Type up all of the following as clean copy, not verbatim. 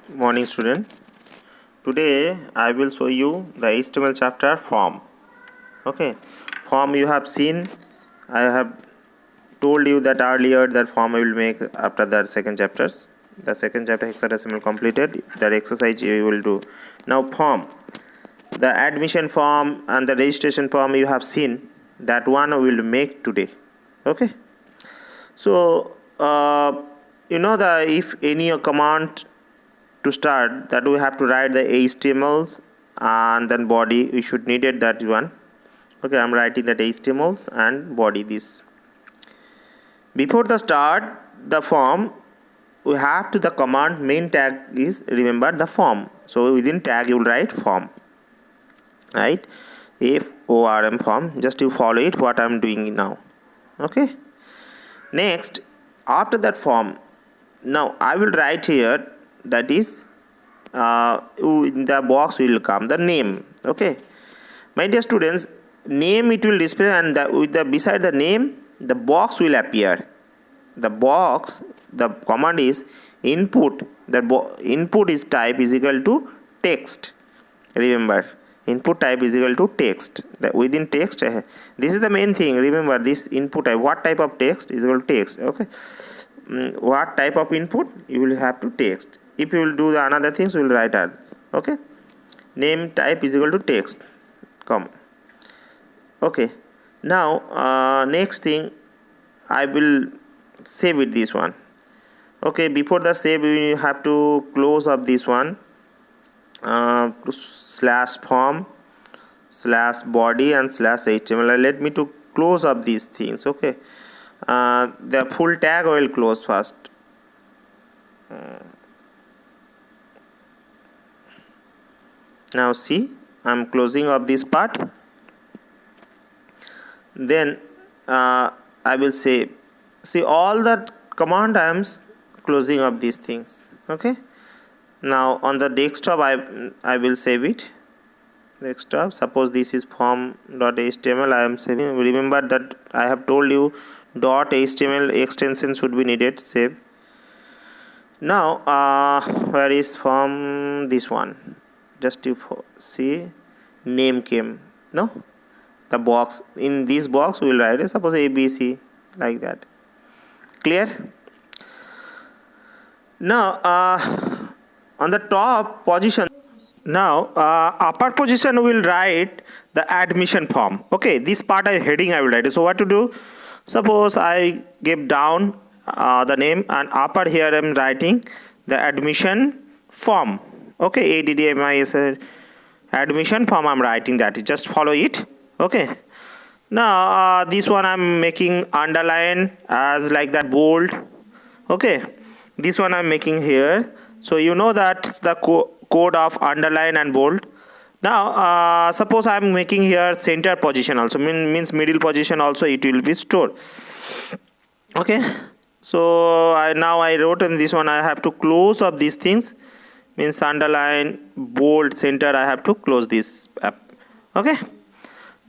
Morning student. Today I will show you the HTML chapter form. Okay, form you have seen. I have told you that earlier that form I will make after the second chapters. The second chapter hexadecimal completed. That exercise you will do. Now form. The admission form and the registration form you have seen. That one we will make today. Okay. So the if any command to start that we have to write the HTMLs and then body we should need it that one. Okay, I'm writing that HTMLs and body this. Before the start the form we have to the command main tag is remember the form. So within tag you will write form, right? FORM form. Just you follow it what I'm doing now. Okay. Next after that form now I will write here that is in the box will come the name. Okay, my dear students, name it will display and with the beside the name the box will appear. The box, the command is input. The input is type is equal to text. Remember, input type is equal to text. Within text this is the main thing. Remember this input type, what type of text is equal to text. Okay, what type of input you will have to text. If you will do the another things, we will write out. Okay, name type is equal to text. Come. Okay, now next thing I will save it this one. Okay, before the save we have to close up this one. Slash form slash body and slash HTML. Let me to close up these things. Okay, the full tag I will close first. Now see, I'm closing up this part. Then I will say, see all the command I am closing up these things. Okay, now on the desktop I will save it. Desktop, suppose this is form.html I am saving. Remember that I have told you .html extension should be needed. Save. Now where is form? This one. Just you see name came. No, the box, in this box we will write it, suppose ABC like that. Clear? Now on the top position, now upper position we will write the admission form. Okay, this part I heading I will write it. So what to do? Suppose I give down the name and upper here I am writing the admission form. Okay, ADDMIS admission form I'm writing that. Just follow it. Okay, now this one I'm making underline as like that bold. Okay, this one I'm making here. So you know that's the code of underline and bold. Now suppose I'm making here center position also, means middle position also it will be stored. Okay, so now I wrote in this one I have to close up these things, means underline, bold, center I have to close this up. Okay,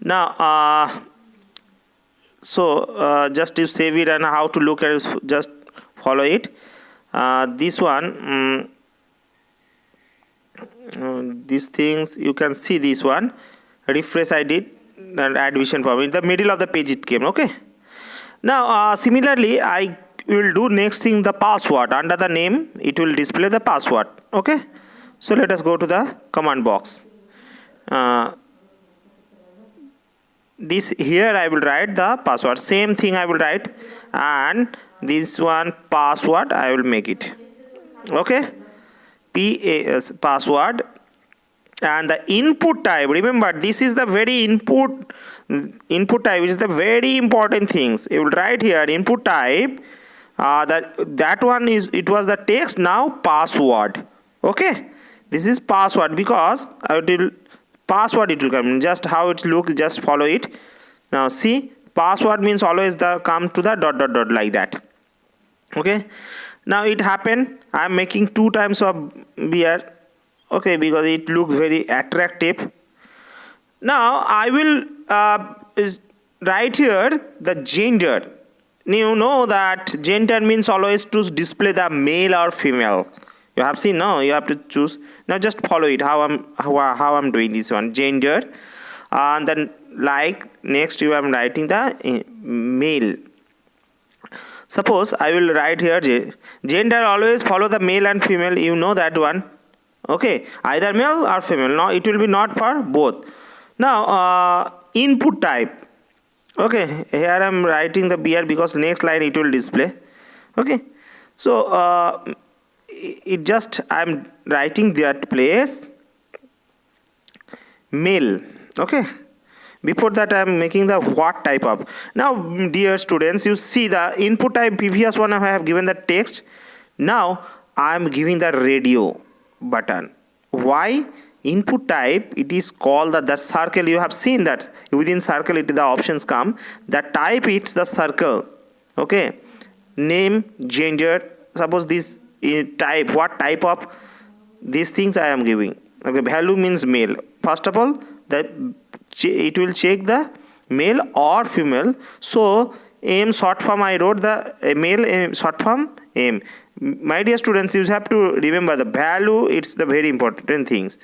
now just to save it and how to look at it, just follow it. This one these things you can see, this one refresh I did and admission form in the middle of the page it came. Okay, now similarly I will do next thing, the password. Under the name it will display the password. Okay, so let us go to the command box. This here I will write the password, same thing I will write, and this one password I will make it. Okay, PAS password. And the input type, remember this is the very input type is the very important things. You will write here input type, that one is, it was the text, now password. Okay, this is password because I will password it will come, just how it looks, just follow it. Now see, password means always the come to the dot like that. Okay, now it happened I am making 2 times of beer. Okay, because it looks very attractive. Now I will write here the gender. You know that gender means always to display the male or female. You have seen, no? You have to choose. Now just follow it. How I'm doing this one. Gender, and then like next you am writing the male. Suppose I will write here gender always follow the male and female. You know that one. Okay, either male or female. No, it will be not for both. Now input type. Okay, here I am writing the BR because next line it will display. Okay, so it just I am writing that place male. Okay, before that I am making the what type of. Now dear students, you see the input type previous one I have given the text. Now I am giving the radio button. Why? Input type, it is called the circle. You have seen that within circle the options come. The type it's the circle. Okay, name, gender. Suppose this type, what type of these things I am giving. Okay, value means male. First of all, that it will check the male or female. So M short form I wrote the male short form M. My dear students, you have to remember the value. It's the very important things.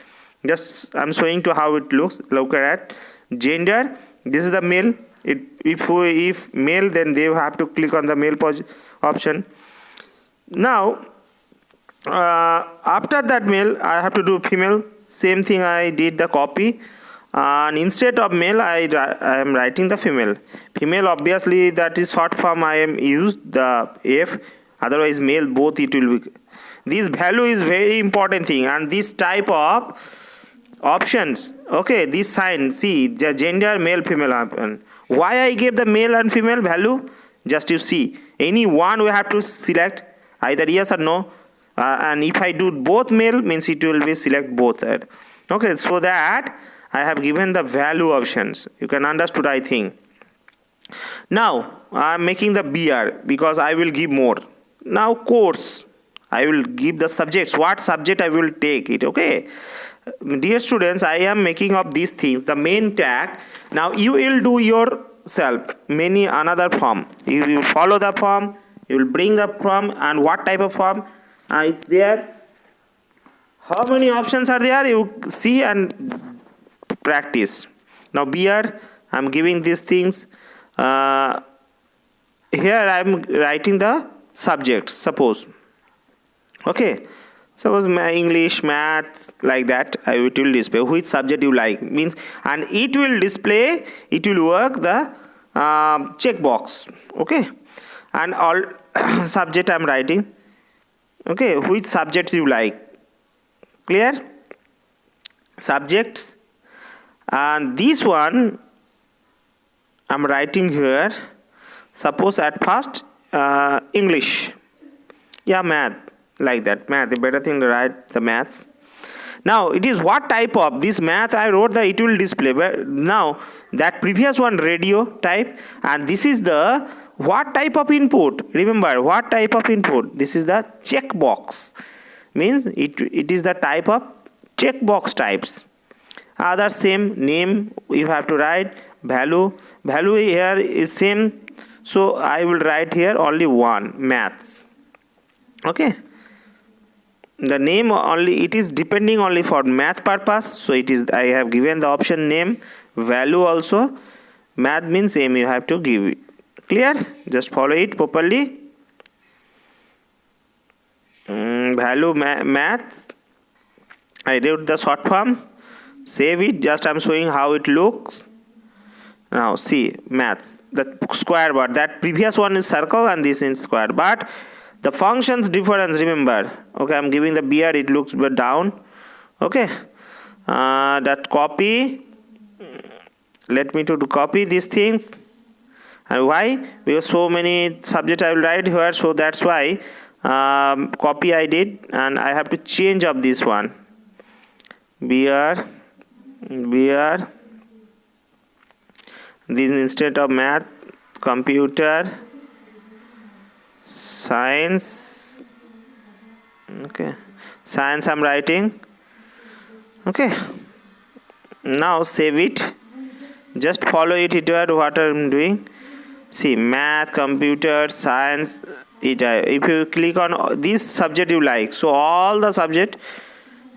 Just I'm showing to how it looks. Look at gender. This is the male. If male, then they have to click on the male option. Now after that male, I have to do female. Same thing I did the copy, and instead of male I am writing the female. Female, obviously that is short form I am used the F, otherwise male both it will be. This value is very important thing, and this type of options. Okay, this sign, see the gender male female happen. Why I gave the male and female value? Just you see, any one we have to select either yes or no. And if I do both male means it will be select both. Okay, so that I have given the value options. You can understood, I think. Now I am making the BR because I will give more. Now course, I will give the subjects. What subject I will take it. Okay, dear students, I am making up these things. The main tag. Now you will do yourself many another form. You will follow the form. You will bring the form, and what type of form. It's there. How many options are there? You see and practice. Now BR, I'm giving these things. Here I'm writing the subjects. Suppose. Okay. Suppose English, math, like that. It will display which subject you like. Means, and it will display. It will work the checkbox. Okay. And all subject I'm writing. Okay, which subjects you like? Clear? Subjects. And this one I'm writing here. Suppose at first English. Yeah, math. Like that. Math. The better thing to write the maths. Now it is what type of this math I wrote the it will display. But now that previous one radio type, and this is the what type of input. Remember what type of input. This is the checkbox. Means it is the type of checkbox types. Other same name you have to write. Value here is same. So I will write here only one, maths. Okay. The name only, it is depending only for math purpose. So it is, I have given the option name, value also. Math means same you have to give it. Clear? Just follow it properly. Value math. I wrote the short form. Save it. Just I am showing how it looks. Now see maths. The square bar. That previous one is circle and this is square. But the functions difference, remember. Okay, I am giving the BR. It looks down. Okay. That copy. Let me to copy these things. And why? Because so many subjects I will write here, so that's why copy I did, and I have to change up this one. BR. This instead of math, computer, science. Okay, science I'm writing. Okay. Now save it. Just follow it here what I'm doing. See math, computer, science, if you click on this subject you like, so all the subject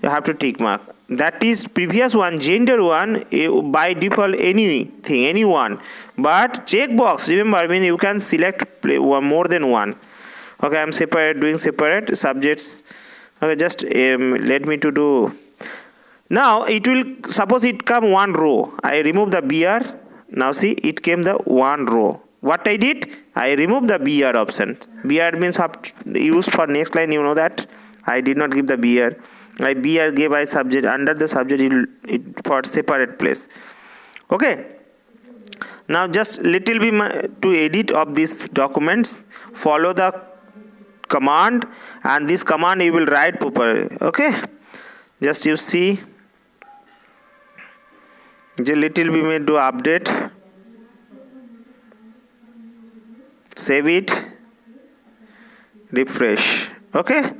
you have to tick mark. That is previous one, gender one, by default anything, anyone, but checkbox, remember, I mean you can select more than one. Okay, I'm doing separate subjects. Okay, just let me to do. Now it will, suppose it come one row, I remove the BR. Now see, it came the one row. What I did, I removed the BR option. BR means use for next line, you know that. I did not give the BR. My BR gave I subject, under the subject it for separate place. Okay. Now just little bit to edit of these documents, follow the command, and this command you will write properly. Okay. Just you see, just little bit may do update. Save it, refresh. Okay,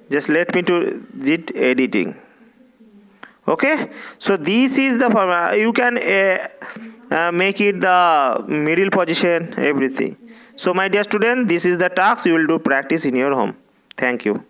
just let me to did editing. Okay, so this is the formula. You can make it the middle position, everything. So my dear student, this is the task you will do practice in your home. Thank you.